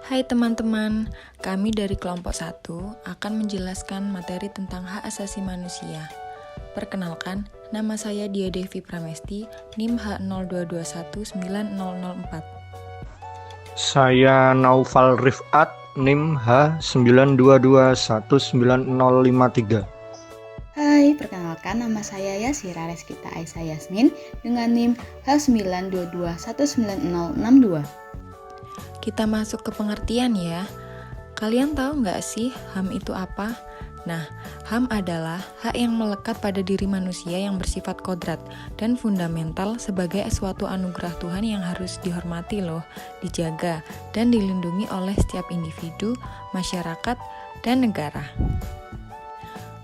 Hai teman-teman, kami dari kelompok 1 akan menjelaskan materi tentang hak asasi manusia. Perkenalkan, nama saya Dia Devi Pramesti, NIM H02219004. Saya Naufal Rifat, NIM H92219053. Hai, perkenalkan nama saya Yasira Reskita Aisyah Yasmin dengan NIM H92219062. Kita masuk ke pengertian ya. Kalian tahu nggak sih HAM itu apa? Nah, HAM adalah hak yang melekat pada diri manusia yang bersifat kodrat dan fundamental sebagai suatu anugerah Tuhan yang harus dihormati loh, dijaga, dan dilindungi oleh setiap individu, masyarakat, dan negara.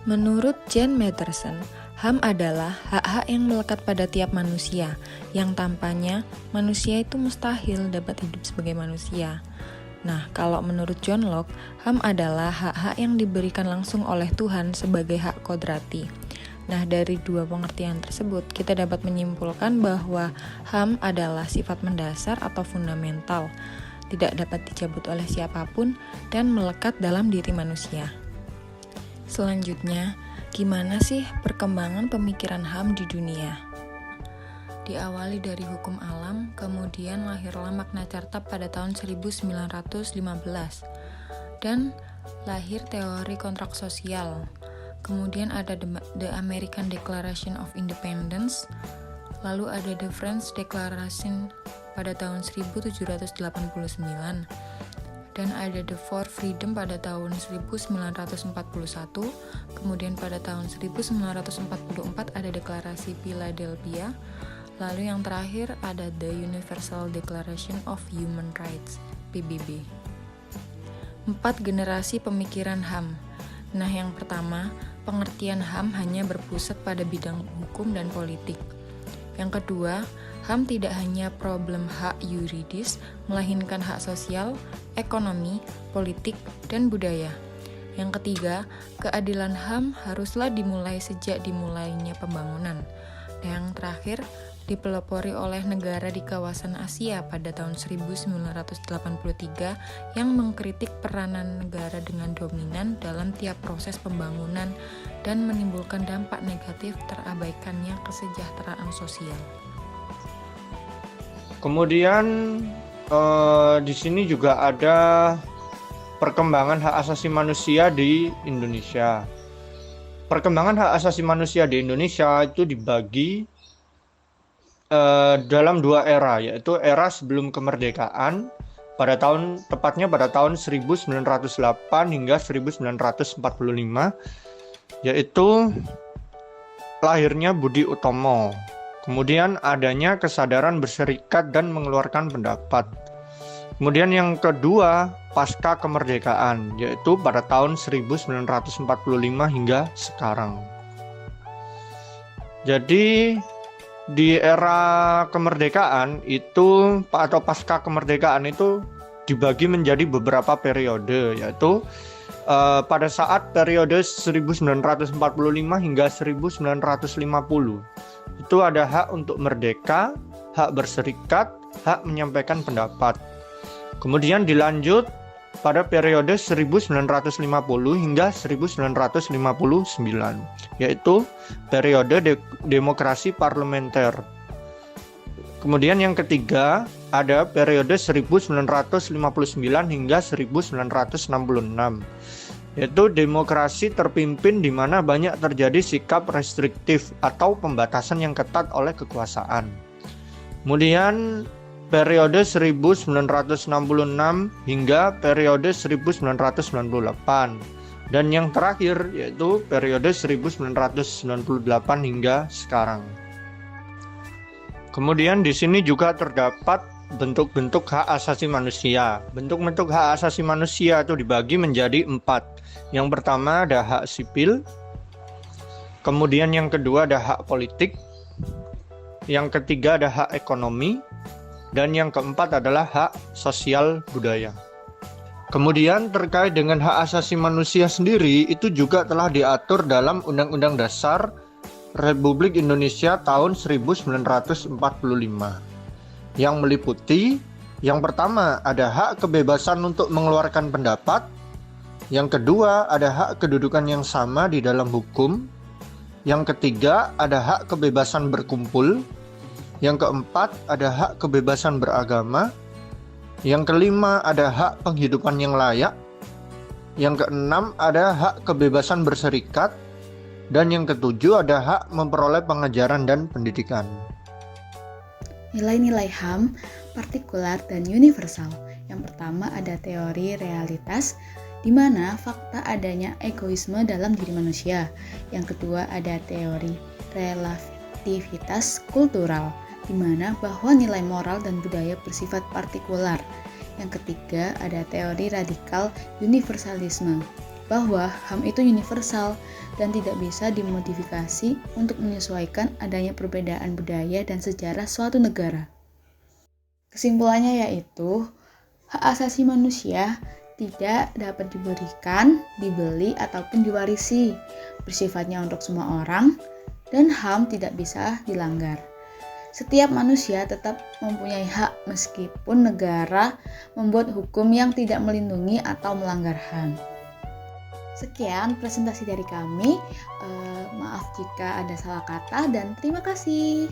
Menurut Jane Matherson, HAM adalah hak-hak yang melekat pada tiap manusia, yang tampaknya manusia itu mustahil dapat hidup sebagai manusia. Nah, kalau menurut John Locke, HAM adalah hak-hak yang diberikan langsung oleh Tuhan sebagai hak kodrati. Nah, dari dua pengertian tersebut, kita dapat menyimpulkan bahwa HAM adalah sifat mendasar atau fundamental, tidak dapat dicabut oleh siapapun, dan melekat dalam diri manusia. Selanjutnya, gimana sih perkembangan pemikiran HAM di dunia? Diawali dari hukum alam, kemudian lahirlah Magna Carta pada tahun 1915, dan lahir teori kontrak sosial. Kemudian ada The American Declaration of Independence, lalu ada The French Declaration pada tahun 1789, dan ada The Four Freedom pada tahun 1941, kemudian pada tahun 1944 ada Deklarasi Philadelphia, lalu yang terakhir ada The Universal Declaration of Human Rights, PBB. 4 generasi pemikiran HAM. Nah, yang pertama, pengertian HAM hanya berpusat pada bidang hukum dan politik. Yang kedua, HAM tidak hanya problem hak yuridis, melainkan hak sosial, ekonomi, politik, dan budaya. Yang ketiga, keadilan HAM haruslah dimulai sejak dimulainya pembangunan. Yang terakhir, dipelopori oleh negara di kawasan Asia pada tahun 1983 yang mengkritik peranan negara dengan dominan dalam tiap proses pembangunan dan menimbulkan dampak negatif terabaikannya kesejahteraan sosial. Kemudian di sini juga ada perkembangan hak asasi manusia di Indonesia. Perkembangan hak asasi manusia di Indonesia itu dibagi dalam 2 era, yaitu era sebelum kemerdekaan tepatnya pada tahun 1908 hingga 1945, yaitu lahirnya Budi Utomo. Kemudian adanya kesadaran berserikat dan mengeluarkan pendapat. Kemudian yang kedua, pasca kemerdekaan, yaitu pada tahun 1945 hingga sekarang. Jadi di era kemerdekaan itu atau pasca kemerdekaan itu dibagi menjadi beberapa periode, yaitu pada saat periode 1945 hingga 1950 itu ada hak untuk merdeka, hak berserikat, hak menyampaikan pendapat. Kemudian dilanjut pada periode 1950 hingga 1959, yaitu periode demokrasi parlementer. Kemudian yang ketiga ada periode 1959 hingga 1966, yaitu demokrasi terpimpin di mana banyak terjadi sikap restriktif atau pembatasan yang ketat oleh kekuasaan. Kemudian periode 1966 hingga periode 1998, dan yang terakhir yaitu periode 1998 hingga sekarang. Kemudian di sini juga terdapat bentuk-bentuk hak asasi manusia. Bentuk-bentuk hak asasi manusia itu dibagi menjadi 4. Yang pertama ada hak sipil, kemudian yang kedua ada hak politik, yang ketiga ada hak ekonomi, dan yang keempat adalah hak sosial budaya. Kemudian terkait dengan hak asasi manusia sendiri itu juga telah diatur dalam Undang-Undang Dasar Republik Indonesia tahun 1945 yang meliputi Yang pertama, ada hak kebebasan untuk mengeluarkan pendapat. Yang kedua, ada hak kedudukan yang sama di dalam hukum. Yang ketiga, ada hak kebebasan berkumpul. Yang keempat, ada hak kebebasan beragama. Yang kelima, ada hak penghidupan yang layak. Yang keenam, ada hak kebebasan berserikat. Dan yang ketujuh, ada hak memperoleh pengajaran dan pendidikan. Nilai-nilai HAM, partikular dan universal. Yang pertama ada teori realitas, di mana fakta adanya egoisme dalam diri manusia. Yang kedua ada teori relativitas kultural, di mana bahwa nilai moral dan budaya bersifat partikular. Yang ketiga ada teori radikal universalisme, bahwa HAM itu universal dan tidak bisa dimodifikasi untuk menyesuaikan adanya perbedaan budaya dan sejarah suatu negara. Kesimpulannya yaitu, hak asasi manusia tidak dapat diberikan, dibeli, ataupun diwarisi, bersifatnya untuk semua orang, dan HAM tidak bisa dilanggar. Setiap manusia tetap mempunyai hak meskipun negara membuat hukum yang tidak melindungi atau melanggar HAM. Sekian presentasi dari kami, maaf jika ada salah kata dan terima kasih.